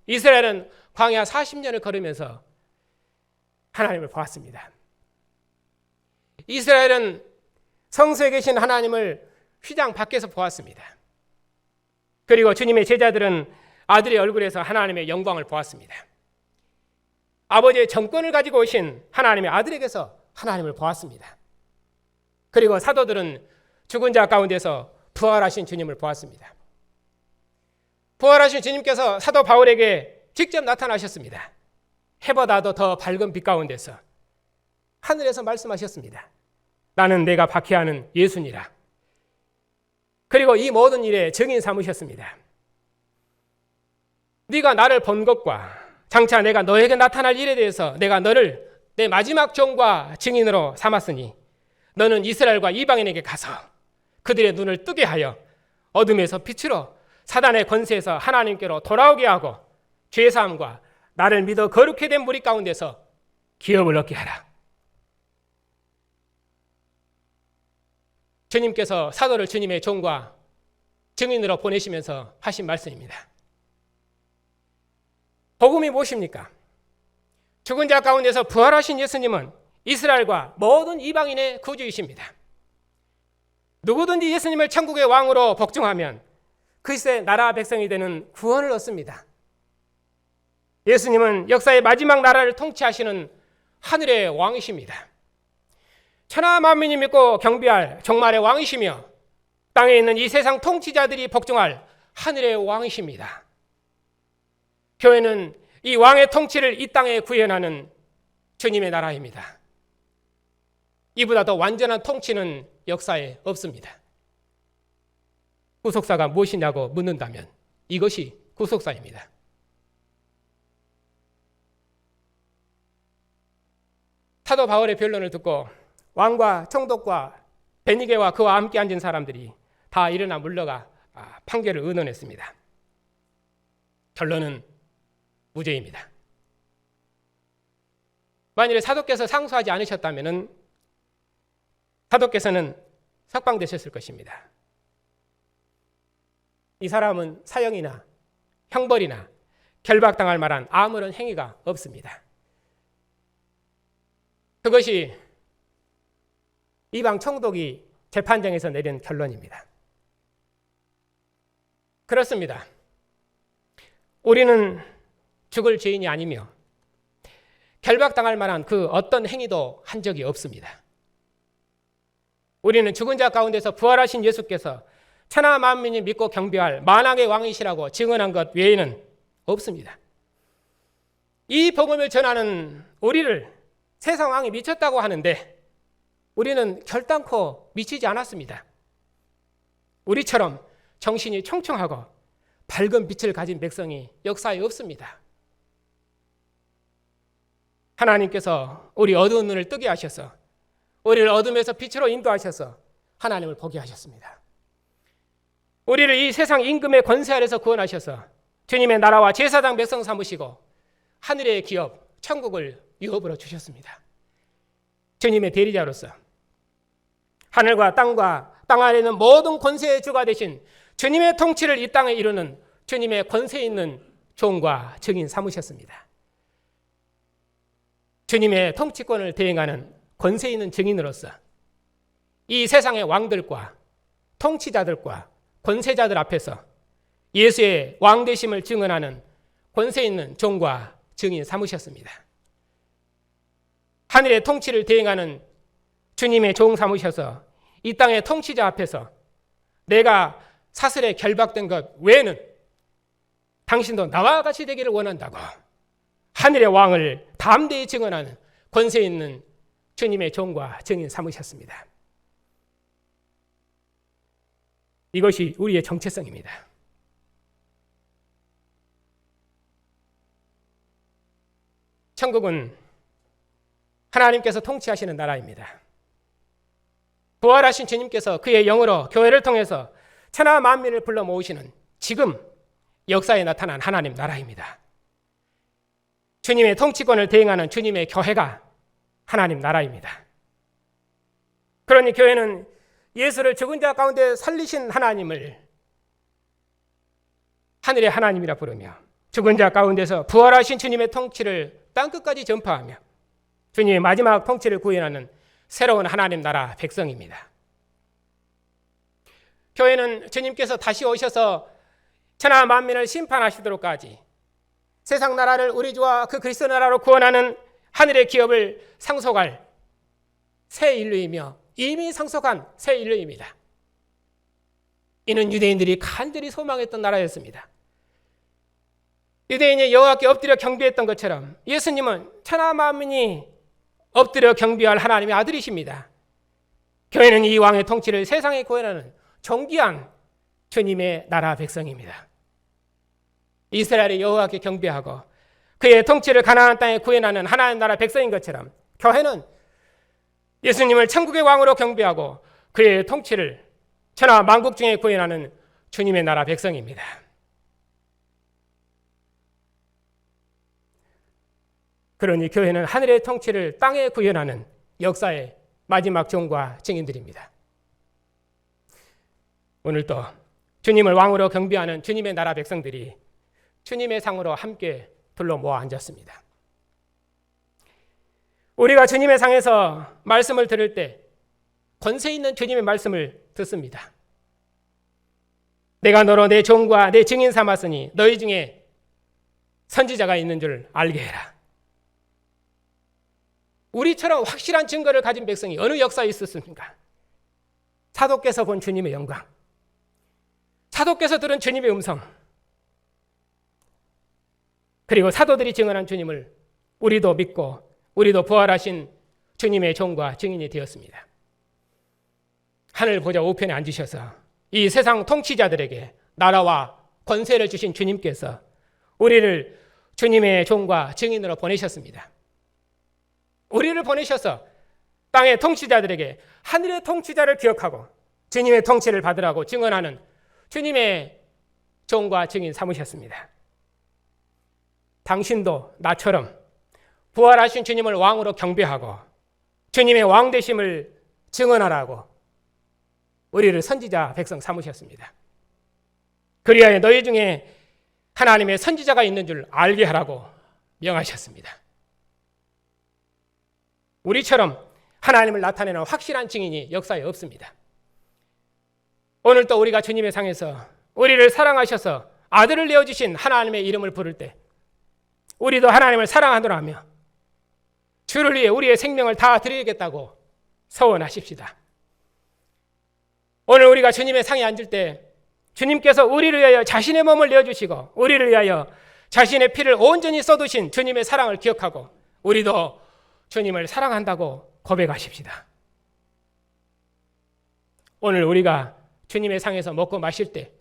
이스라엘은 광야 40년을 걸으면서 하나님을 보았습니다. 이스라엘은 성소에 계신 하나님을 휘장 밖에서 보았습니다. 그리고 주님의 제자들은 아들의 얼굴에서 하나님의 영광을 보았습니다. 아버지의 정권을 가지고 오신 하나님의 아들에게서 하나님을 보았습니다. 그리고 사도들은 죽은 자 가운데서 부활하신 주님을 보았습니다. 부활하신 주님께서 사도 바울에게 직접 나타나셨습니다. 해보다도 더 밝은 빛 가운데서 하늘에서 말씀하셨습니다. 나는 내가 박해하는 예수니라. 그리고 이 모든 일에 증인 삼으셨습니다. 네가 나를 본 것과 장차 내가 너에게 나타날 일에 대해서 내가 너를 내 마지막 종과 증인으로 삼았으니 너는 이스라엘과 이방인에게 가서 그들의 눈을 뜨게 하여 어둠에서 빛으로 사단의 권세에서 하나님께로 돌아오게 하고 죄사함과 나를 믿어 거룩히 된 무리 가운데서 기업을 얻게 하라. 주님께서 사도를 주님의 종과 증인으로 보내시면서 하신 말씀입니다. 복음이 무엇입니까? 죽은 자 가운데서 부활하신 예수님은 이스라엘과 모든 이방인의 구주이십니다. 누구든지 예수님을 천국의 왕으로 복종하면 그리스도의 나라 백성이 되는 구원을 얻습니다. 예수님은 역사의 마지막 나라를 통치하시는 하늘의 왕이십니다. 천하 만민이 믿고 경배할 종말의 왕이시며 땅에 있는 이 세상 통치자들이 복종할 하늘의 왕이십니다. 교회는 이 왕의 통치를 이 땅에 구현하는 주님의 나라입니다. 이보다 더 완전한 통치는 역사에 없습니다. 구속사가 무엇이냐고 묻는다면 이것이 구속사입니다. 사도 바울의 변론을 듣고 왕과 총독과 베니게와 그와 함께 앉은 사람들이 다 일어나 물러가 판결을 의논했습니다. 결론은 무죄입니다. 만일에 사도께서 상소하지 않으셨다면 사도께서는 석방되셨을 것입니다. 이 사람은 사형이나 형벌이나 결박당할 만한 아무런 행위가 없습니다. 그것이 이방 총독이 재판정에서 내린 결론입니다. 그렇습니다. 우리는 죽을 죄인이 아니며 결박당할 만한 그 어떤 행위도 한 적이 없습니다. 우리는 죽은 자 가운데서 부활하신 예수께서 천하 만민이 믿고 경배할 만왕의 왕이시라고 증언한 것 외에는 없습니다. 이 복음을 전하는 우리를 세상 왕이 미쳤다고 하는데 우리는 결단코 미치지 않았습니다. 우리처럼 정신이 총총하고 밝은 빛을 가진 백성이 역사에 없습니다. 하나님께서 우리 어두운 눈을 뜨게 하셔서 우리를 어둠에서 빛으로 인도하셔서 하나님을 보게 하셨습니다. 우리를 이 세상 임금의 권세 아래서 구원하셔서 주님의 나라와 제사장 백성 삼으시고 하늘의 기업, 천국을 유업으로 주셨습니다. 주님의 대리자로서 하늘과 땅과 땅 아래 있는 모든 권세의 주가 되신 주님의 통치를 이 땅에 이루는 주님의 권세 있는 종과 증인 삼으셨습니다. 주님의 통치권을 대행하는 권세 있는 증인으로서 이 세상의 왕들과 통치자들과 권세자들 앞에서 예수의 왕되심을 증언하는 권세 있는 종과 증인 삼으셨습니다. 하늘의 통치를 대행하는 주님의 종 삼으셔서 이 땅의 통치자 앞에서 내가 사슬에 결박된 것 외에는 당신도 나와 같이 되기를 원한다고 하늘의 왕을 담대히 증언하는 권세 있는 주님의 종과 증인 삼으셨습니다. 이것이 우리의 정체성입니다. 천국은 하나님께서 통치하시는 나라입니다. 부활하신 주님께서 그의 영으로 교회를 통해서 천하 만민을 불러 모으시는 지금 역사에 나타난 하나님 나라입니다. 주님의 통치권을 대행하는 주님의 교회가 하나님 나라입니다. 그러니 교회는 예수를 죽은 자 가운데 살리신 하나님을 하늘의 하나님이라 부르며 죽은 자 가운데서 부활하신 주님의 통치를 땅끝까지 전파하며 주님의 마지막 통치를 구현하는 새로운 하나님 나라 백성입니다. 교회는 주님께서 다시 오셔서 천하 만민을 심판하시도록까지 세상 나라를 우리 주와 그 그리스도 나라로 구원하는 하늘의 기업을 상속할 새 인류이며 이미 상속한 새 인류입니다. 이는 유대인들이 간절히 소망했던 나라였습니다. 유대인이 여호와께 엎드려 경배했던 것처럼 예수님은 천하 만민이 엎드려 경배할 하나님의 아들이십니다. 교회는 이 왕의 통치를 세상에 구현하는 존귀한 주님의 나라 백성입니다. 이스라엘이 여호와께 경배하고 그의 통치를 가나안 땅에 구현하는 하나님 나라 백성인 것처럼 교회는 예수님을 천국의 왕으로 경배하고 그의 통치를 천하 만국 중에 구현하는 주님의 나라 백성입니다. 그러니 교회는 하늘의 통치를 땅에 구현하는 역사의 마지막 종과 증인들입니다. 오늘도 주님을 왕으로 경배하는 주님의 나라 백성들이 주님의 상으로 함께 둘러 모아 앉았습니다. 우리가 주님의 상에서 말씀을 들을 때 권세 있는 주님의 말씀을 듣습니다. 내가 너로 내 종과 내 증인 삼았으니 너희 중에 선지자가 있는 줄 알게 해라. 우리처럼 확실한 증거를 가진 백성이 어느 역사에 있었습니까? 사도께서 본 주님의 영광, 사도께서 들은 주님의 음성, 그리고 사도들이 증언한 주님을 우리도 믿고 우리도 부활하신 주님의 종과 증인이 되었습니다. 하늘 보좌 우편에 앉으셔서 이 세상 통치자들에게 나라와 권세를 주신 주님께서 우리를 주님의 종과 증인으로 보내셨습니다. 우리를 보내셔서 땅의 통치자들에게 하늘의 통치자를 기억하고 주님의 통치를 받으라고 증언하는 주님의 종과 증인 삼으셨습니다. 당신도 나처럼 부활하신 주님을 왕으로 경배하고 주님의 왕 되심을 증언하라고 우리를 선지자 백성 삼으셨습니다. 그리하여 너희 중에 하나님의 선지자가 있는 줄 알게 하라고 명하셨습니다. 우리처럼 하나님을 나타내는 확실한 증인이 역사에 없습니다. 오늘 또 우리가 주님의 상에서 우리를 사랑하셔서 아들을 내어주신 하나님의 이름을 부를 때 우리도 하나님을 사랑하노라며 주를 위해 우리의 생명을 다 드리겠다고 서원하십시다. 오늘 우리가 주님의 상에 앉을 때 주님께서 우리를 위하여 자신의 몸을 내어주시고 우리를 위하여 자신의 피를 온전히 쏟으신 주님의 사랑을 기억하고 우리도 주님을 사랑한다고 고백하십시다. 오늘 우리가 주님의 상에서 먹고 마실 때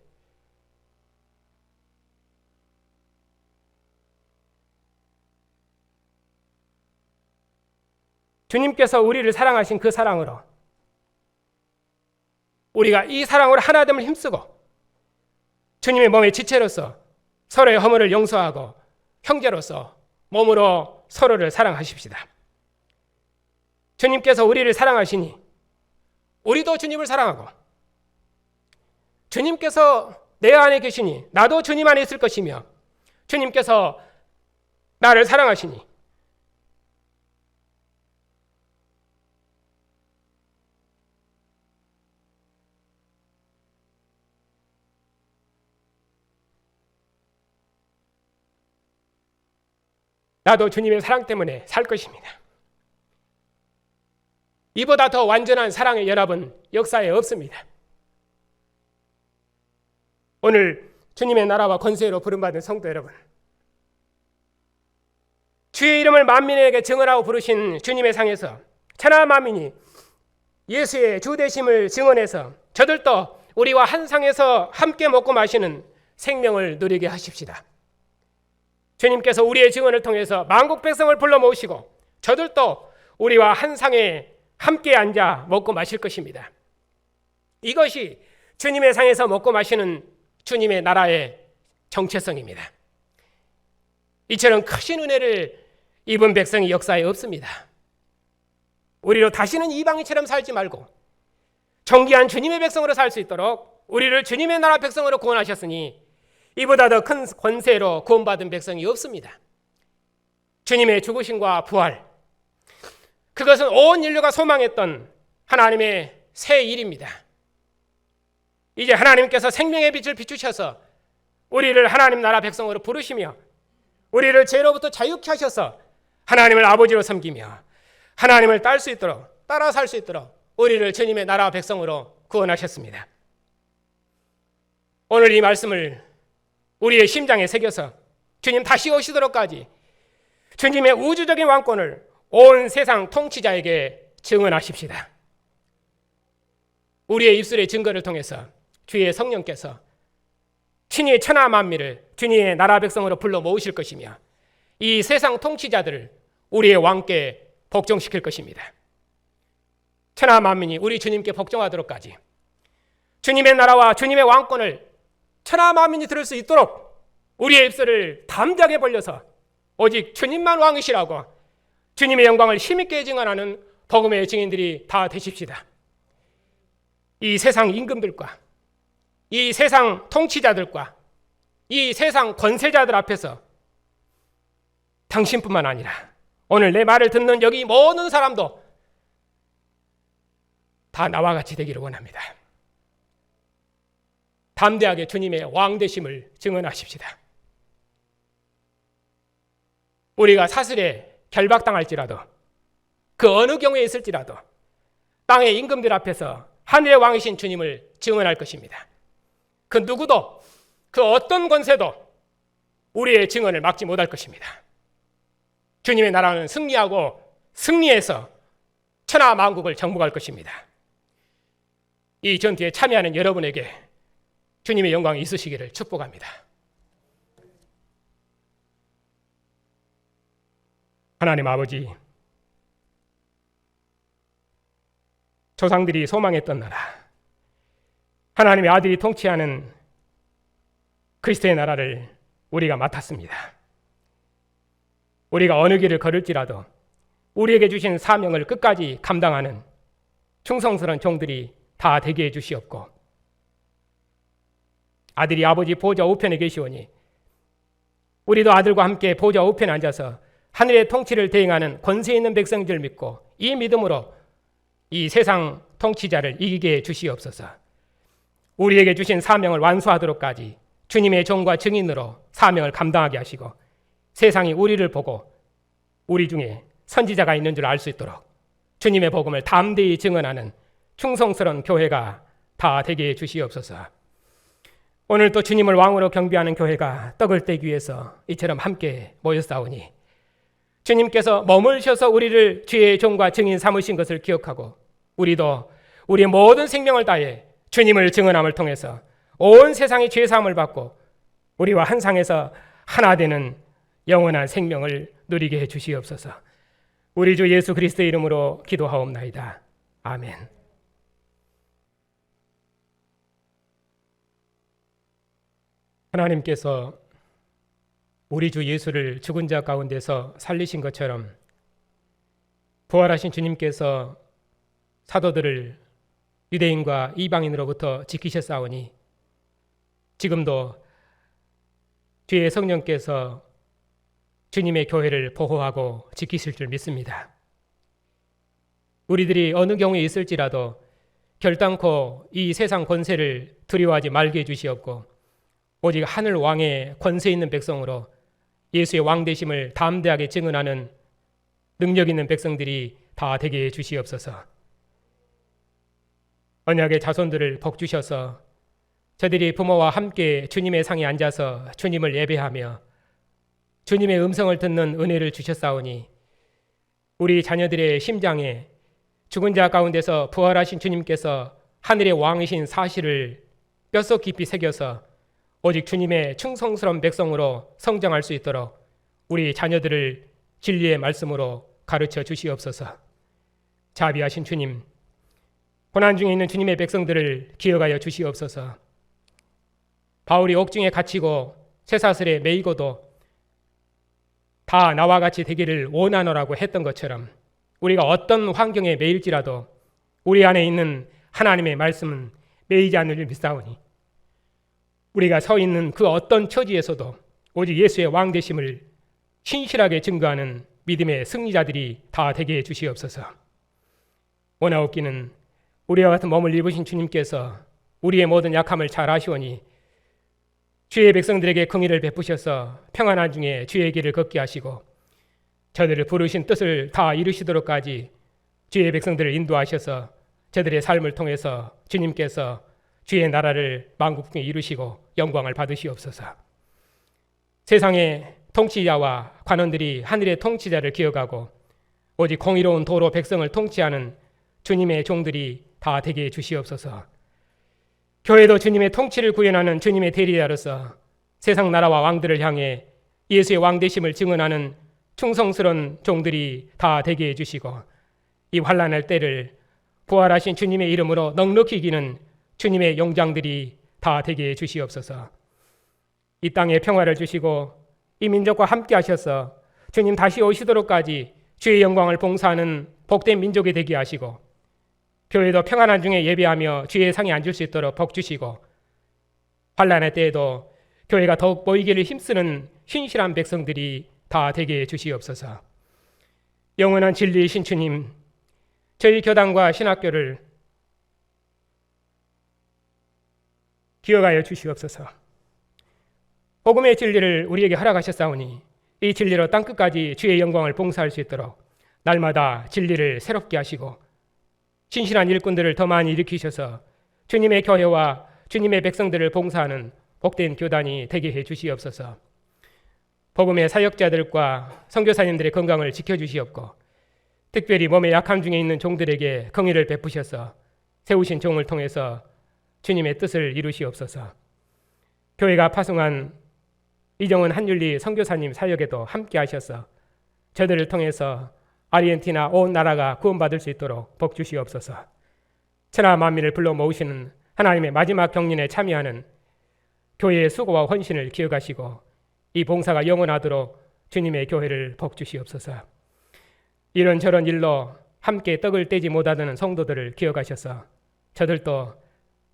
주님께서 우리를 사랑하신 그 사랑으로 우리가 이 사랑으로 하나됨을 힘쓰고 주님의 몸의 지체로서 서로의 허물을 용서하고 형제로서 몸으로 서로를 사랑하십시다. 주님께서 우리를 사랑하시니 우리도 주님을 사랑하고 주님께서 내 안에 계시니 나도 주님 안에 있을 것이며 주님께서 나를 사랑하시니 나도 주님의 사랑 때문에 살 것입니다. 이보다 더 완전한 사랑의 연합은 역사에 없습니다. 오늘 주님의 나라와 권세로 부름받은 성도 여러분, 주의 이름을 만민에게 증언하고 부르신 주님의 상에서 천하 만민이 예수의 주 되심을 증언해서 저들도 우리와 한 상에서 함께 먹고 마시는 생명을 누리게 하십시다. 주님께서 우리의 증언을 통해서 만국 백성을 불러 모으시고 저들도 우리와 한 상에 함께 앉아 먹고 마실 것입니다. 이것이 주님의 상에서 먹고 마시는 주님의 나라의 정체성입니다. 이처럼 크신 은혜를 입은 백성이 역사에 없습니다. 우리로 다시는 이방인처럼 살지 말고 정귀한 주님의 백성으로 살 수 있도록 우리를 주님의 나라 백성으로 구원하셨으니 이보다 더 큰 권세로 구원받은 백성이 없습니다. 주님의 죽으심과 부활, 그것은 온 인류가 소망했던 하나님의 새 일입니다. 이제 하나님께서 생명의 빛을 비추셔서 우리를 하나님 나라 백성으로 부르시며 우리를 죄로부터 자유케 하셔서 하나님을 아버지로 섬기며 하나님을 따라 살 수 있도록 우리를 주님의 나라 백성으로 구원하셨습니다. 오늘 이 말씀을 우리의 심장에 새겨서 주님 다시 오시도록까지 주님의 우주적인 왕권을 온 세상 통치자에게 증언하십시다. 우리의 입술의 증거를 통해서 주의 성령께서 친히 천하 만민을 주님의 나라 백성으로 불러 모으실 것이며 이 세상 통치자들을 우리의 왕께 복종시킬 것입니다. 천하 만민이 우리 주님께 복종하도록까지 주님의 나라와 주님의 왕권을 천하 만민이 들을 수 있도록 우리의 입술을 담대하게 벌려서 오직 주님만 왕이시라고 주님의 영광을 힘있게 증언하는 복음의 증인들이 다 되십시다. 이 세상 임금들과 이 세상 통치자들과 이 세상 권세자들 앞에서 당신뿐만 아니라 오늘 내 말을 듣는 여기 모든 사람도 다 나와 같이 되기를 원합니다. 담대하게 주님의 왕 되심을 증언하십시다. 우리가 사슬에 결박당할지라도 그 어느 경우에 있을지라도 땅의 임금들 앞에서 하늘의 왕이신 주님을 증언할 것입니다. 그 누구도 그 어떤 권세도 우리의 증언을 막지 못할 것입니다. 주님의 나라는 승리하고 승리해서 천하 만국을 정복할 것입니다. 이 전투에 참여하는 여러분에게 주님의 영광이 있으시기를 축복합니다. 하나님 아버지, 조상들이 소망했던 나라, 하나님의 아들이 통치하는 그리스도의 나라를 우리가 맡았습니다. 우리가 어느 길을 걸을지라도 우리에게 주신 사명을 끝까지 감당하는 충성스러운 종들이 다 되게 해주시옵고, 아들이 아버지 보좌 우편에 계시오니 우리도 아들과 함께 보좌 우편에 앉아서 하늘의 통치를 대행하는 권세 있는 백성들 믿고 이 믿음으로 이 세상 통치자를 이기게 해주시옵소서. 우리에게 주신 사명을 완수하도록까지 주님의 종과 증인으로 사명을 감당하게 하시고 세상이 우리를 보고 우리 중에 선지자가 있는 줄 알 수 있도록 주님의 복음을 담대히 증언하는 충성스러운 교회가 다 되게 해주시옵소서. 오늘 또 주님을 왕으로 경배하는 교회가 떡을 떼기 위해서 이처럼 함께 모였사오니 주님께서 머물셔서 우리를 주의 종과 증인 삼으신 것을 기억하고 우리도 우리의 모든 생명을 다해 주님을 증언함을 통해서 온 세상의 죄사함을 받고 우리와 한 상에서 하나 되는 영원한 생명을 누리게 해주시옵소서. 우리 주 예수 그리스도의 이름으로 기도하옵나이다. 아멘. 하나님께서 우리 주 예수를 죽은 자 가운데서 살리신 것처럼 부활하신 주님께서 사도들을 유대인과 이방인으로부터 지키셨사오니 지금도 주의 성령께서 주님의 교회를 보호하고 지키실 줄 믿습니다. 우리들이 어느 경우에 있을지라도 결단코 이 세상 권세를 두려워하지 말게 해주시옵고 오직 하늘 왕의 권세 있는 백성으로 예수의 왕 되심을 담대하게 증언하는 능력 있는 백성들이 다 되게 해주시옵소서. 언약의 자손들을 복주셔서 저들이 부모와 함께 주님의 상에 앉아서 주님을 예배하며 주님의 음성을 듣는 은혜를 주셨사오니 우리 자녀들의 심장에 죽은 자 가운데서 부활하신 주님께서 하늘의 왕이신 사실을 뼛속 깊이 새겨서 오직 주님의 충성스러운 백성으로 성장할 수 있도록 우리 자녀들을 진리의 말씀으로 가르쳐 주시옵소서. 자비하신 주님, 고난 중에 있는 주님의 백성들을 기억하여 주시옵소서. 바울이 옥중에 갇히고 쇠사슬에 매이고도 다 나와 같이 되기를 원하노라고 했던 것처럼 우리가 어떤 환경에 매일지라도 우리 안에 있는 하나님의 말씀은 매이지 않을 줄 믿사오니 우리가 서 있는 그 어떤 처지에서도 오직 예수의 왕 되심을 신실하게 증거하는 믿음의 승리자들이 다 되게 해 주시옵소서. 원하옵기는 우리와 같은 몸을 입으신 주님께서 우리의 모든 약함을 잘 아시오니 주의 백성들에게 긍휼을 베푸셔서 평안한 중에 주의 길을 걷게 하시고 저들을 부르신 뜻을 다 이루시도록까지 주의 백성들을 인도하셔서 저들의 삶을 통해서 주님께서 주의 나라를 만국 중에 이루시고 영광을 받으시옵소서. 세상의 통치자와 관원들이 하늘의 통치자를 기억하고 오직 공의로운 도로 백성을 통치하는 주님의 종들이 다 되게 해 주시옵소서. 교회도 주님의 통치를 구현하는 주님의 대리자로서 세상 나라와 왕들을 향해 예수의 왕되심을 증언하는 충성스러운 종들이 다 되게 해주시고 이 환난할 때를 부활하신 주님의 이름으로 넉넉히 이기는 주님의 용장들이 다 되게 해주시옵소서. 이 땅에 평화를 주시고 이 민족과 함께 하셔서 주님 다시 오시도록까지 주의 영광을 봉사하는 복된 민족이 되게 하시고 교회도 평안한 중에 예배하며 주의 상에 앉을 수 있도록 복 주시고 환난의 때에도 교회가 더욱 모이기를 힘쓰는 신실한 백성들이 다 되게 해 주시옵소서. 영원한 진리이신 주님, 저희 교단과 신학교를 기억하여 주시옵소서. 복음의 진리를 우리에게 허락하셨사오니 이 진리로 땅끝까지 주의 영광을 봉사할 수 있도록 날마다 진리를 새롭게 하시고 신실한 일꾼들을 더 많이 일으키셔서 주님의 교회와 주님의 백성들을 봉사하는 복된 교단이 되게 해 주시옵소서. 복음의 사역자들과 선교사님들의 건강을 지켜주시옵고 특별히 몸에 약함 중에 있는 종들에게 긍휼을 베푸셔서 세우신 종을 통해서 주님의 뜻을 이루시옵소서. 교회가 파송한 이정은 한윤리 선교사님 사역에도 함께 하셔서 저들을 통해서 아르헨티나 온 나라가 구원받을 수 있도록 복 주시옵소서. 천하 만민을 불러 모으시는 하나님의 마지막 경륜에 참여하는 교회의 수고와 헌신을 기억하시고 이 봉사가 영원하도록 주님의 교회를 복 주시옵소서. 이런저런 일로 함께 떡을 떼지 못하는 성도들을 기억하셔서 저들도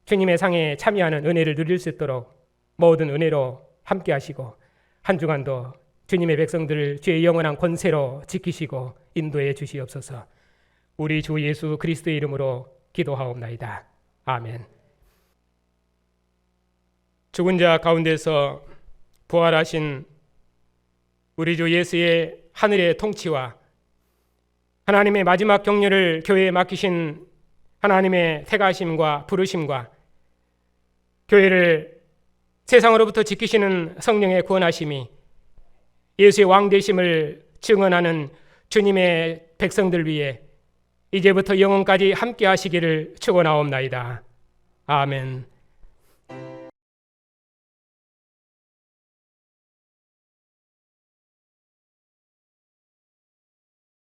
주님의 상에 참여하는 은혜를 누릴 수 있도록 모든 은혜로 함께 하시고 한 주간도 주님의 백성들을 주의 영원한 권세로 지키시고 인도해 주시옵소서. 우리 주 예수 그리스도의 이름으로 기도하옵나이다. 아멘. 죽은 자 가운데서 부활하신 우리 주 예수의 하늘의 통치와 하나님의 마지막 경륜을 교회에 맡기신 하나님의 택하심과 부르심과 교회를 세상으로부터 지키시는 성령의 구원하심이 예수의 왕되심을 증언하는 주님의 백성들 위해 이제부터 영원까지 함께 하시기를 축원하옵나이다. 아멘.